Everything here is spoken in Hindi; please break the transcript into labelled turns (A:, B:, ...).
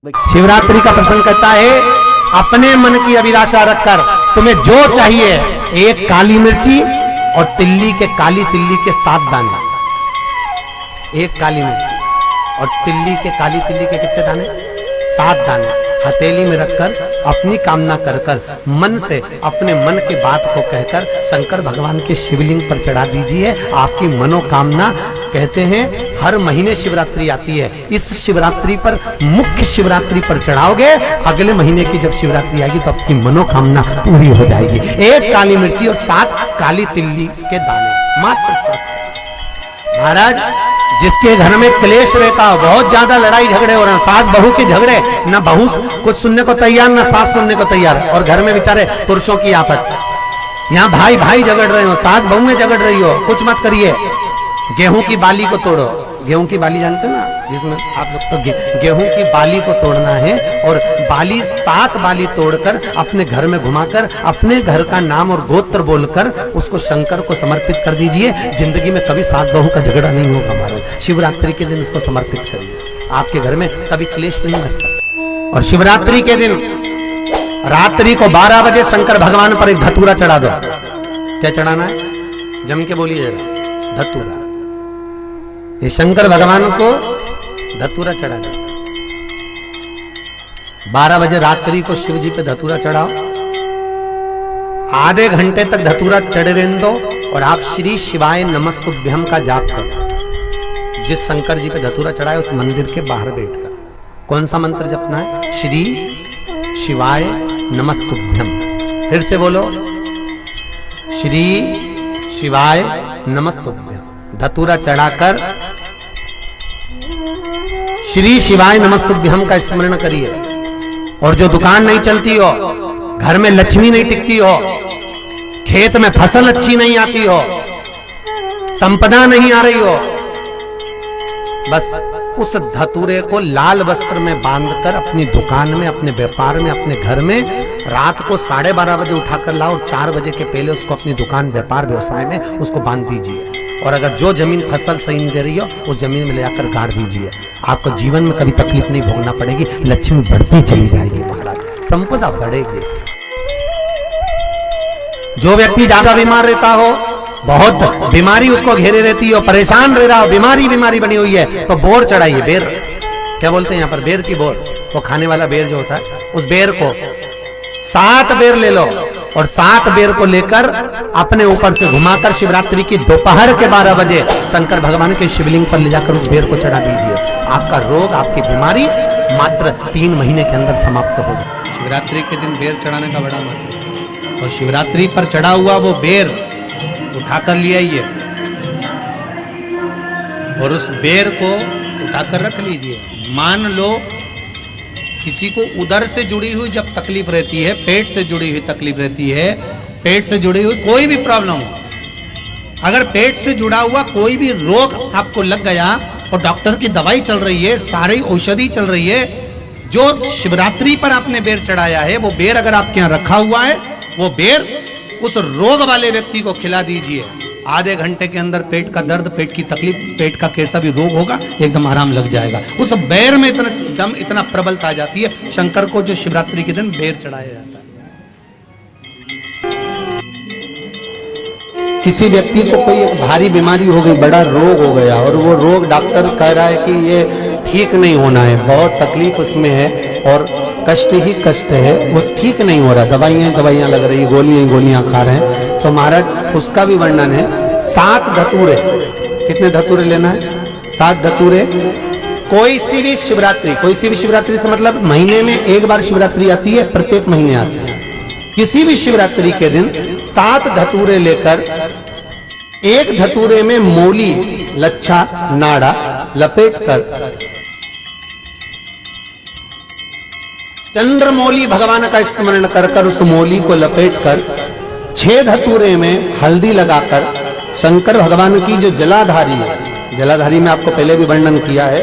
A: शिवरात्रि का प्रसंग करता है, अपने मन की अभिलाषा रखकर तुम्हें जो चाहिए, एक काली मिर्ची और काली तिल्ली के 7 दाने। एक काली मिर्ची और काली तिल्ली के कितने दाने? 7 दाने हथेली में रखकर अपनी कामना कर कर मन से अपने मन की बात को कहकर शंकर भगवान के शिवलिंग पर चढ़ा दीजिए। आपकी मनोकामना, कहते हैं हर महीने शिवरात्रि आती है, इस शिवरात्रि पर, मुख्य शिवरात्रि पर चढ़ाओगे, अगले महीने की जब शिवरात्रि आएगी तो आपकी मनोकामना पूरी हो जाएगी। एक काली मिर्ची और 7 काली तिल्ली के दाने, मात्र 7। महाराज, जिसके घर में क्लेश रहता हो, बहुत ज्यादा लड़ाई झगड़े हो रहे हैं, सास बहू के झगड़े, ना बहू कुछ सुनने को तैयार ना सास सुनने को तैयार, और घर में बेचारे पुरुषों की आफत, यहाँ भाई भाई झगड़ रहे हो, सास बहू में झगड़ रही हो, कुछ मत करिए। गेहूं की बाली को तोड़ो। गेहूं की बाली जानते ना, जिसमें आप लोग तो गेहूं की बाली को तोड़ना है, और बाली 7 बाली तोड़कर अपने घर में घुमाकर अपने घर का नाम और गोत्र बोलकर उसको शंकर को समर्पित कर दीजिए। जिंदगी में कभी सास बहू का झगड़ा नहीं होगा। हमारे शिवरात्रि के दिन उसको समर्पित करिए, आपके घर में कभी क्लेश नहीं बच सकता। और शिवरात्रि के दिन रात्रि को 12 बजे शंकर भगवान पर एक धतूरा चढ़ा दो। क्या चढ़ाना है? जम के बोलिए जरा। धतूरा। ये शंकर भगवान को धतूरा चढ़ा दो। 12 बजे रात्रि को शिव जी पे धतूरा चढ़ाओ। आधे घंटे तक धतूरा चढ़े रहने दो, और आप श्री शिवाय नमस्तुभ्यम का जाप करो। जिस शंकर जी पे धतूरा चढ़ाए उस मंदिर के बाहर बैठकर कौन सा मंत्र जपना है? श्री शिवाय नमस्तुभ्यम। फिर से बोलो, श्री शिवाय नमस्तुभ्यम। धतूरा चढ़ाकर श्री शिवाय नमस्तुभ्यम का स्मरण करिए। और जो दुकान नहीं चलती हो, घर में लक्ष्मी नहीं टिकती हो, खेत में फसल अच्छी नहीं आती हो, संपदा नहीं आ रही हो, बस उस धतूरे को लाल वस्त्र में बांधकर अपनी दुकान में, अपने व्यापार में, अपने घर में रात को 12:30 बजे उठाकर लाओ, और 4 बजे के पहले उसको अपनी दुकान, व्यापार, व्यवसाय में उसको बांध दीजिए। और अगर जो जमीन फसल सही नहीं दे रही हो, उस जमीन में ले जाकर गाड़ दीजिए। आपको जीवन में कभी तकलीफ नहीं भोगना पड़ेगी, लक्ष्मी बढ़ती चली जाएगी महाराज, संपदा बढ़ेगी। जो व्यक्ति ज्यादा बीमार रहता हो, बहुत बीमारी उसको घेरे रहती हो, परेशान रह रहा हो, बीमारी बनी हुई है, तो बोर चढ़ाइए। बेर, क्या बोलते हैं यहाँ पर? बेर की बोर, वो खाने वाला बेर जो होता है, उस बेर को 7 बेर ले लो, और 7 बेर को लेकर अपने ऊपर से घुमाकर शिवरात्रि की दोपहर के 12 बजे शंकर भगवान के शिवलिंग पर ले जाकर उस बेर को चढ़ा दीजिए। आपका रोग, आपकी बीमारी मात्र 3 महीने के अंदर समाप्त हो जाए। शिवरात्रि के दिन बेर चढ़ाने का बड़ा महत्व है, और शिवरात्रि पर चढ़ा हुआ वो बेर उठाकर ले आइए, और उस बेर को उठाकर रख लीजिए। मान लो किसी को उदर से जुड़ी हुई जब तकलीफ रहती है, पेट से जुड़ी हुई तकलीफ रहती है, पेट से जुड़ी हुई कोई भी प्रॉब्लम हो, अगर पेट से जुड़ा हुआ कोई भी रोग आपको लग गया और डॉक्टर की दवाई चल रही है, सारी औषधि चल रही है, जो शिवरात्रि पर आपने बेर चढ़ाया है, वो बेर अगर आपके यहाँ रखा हुआ है, वो बेर उस रोग वाले व्यक्ति को खिला दीजिए। आधे घंटे के अंदर पेट का दर्द, पेट की तकलीफ, पेट का कैसा भी रोग होगा, एकदम आराम लग जाएगा। उस बेर में इतना प्रबलता आ जाती है शंकर को, जो शिवरात्रि के दिन बेर चढ़ाया जाता है। किसी व्यक्ति को कोई एक भारी बीमारी हो गई, बड़ा रोग हो गया, और वो रोग डॉक्टर कह रहा है कि ये ठीक नहीं होना है, बहुत तकलीफ उसमें है और कष्ट ही कष्ट है, वो ठीक नहीं हो रहा, दवाइयां लग रही, गोलियां खा रहे हैं, तो महाराज उसका भी वर्णन है। 7 धतूरे, कितने धतूरे लेना है? 7 धतूरे। कोई सी भी शिवरात्रि से मतलब महीने में एक बार शिवरात्रि आती है, प्रत्येक महीने आती है। किसी भी शिवरात्रि के दिन 7 धतूरे लेकर, एक धतूरे में मूली, लच्छा, नाड़ा लपेटकर चंद्रमौली भगवान का स्मरण कर उस मौली को लपेटकर 6 धतूरे में हल्दी लगाकर शंकर भगवान की जो जलाधारी है, जलाधारी में आपको पहले भी वर्णन किया है,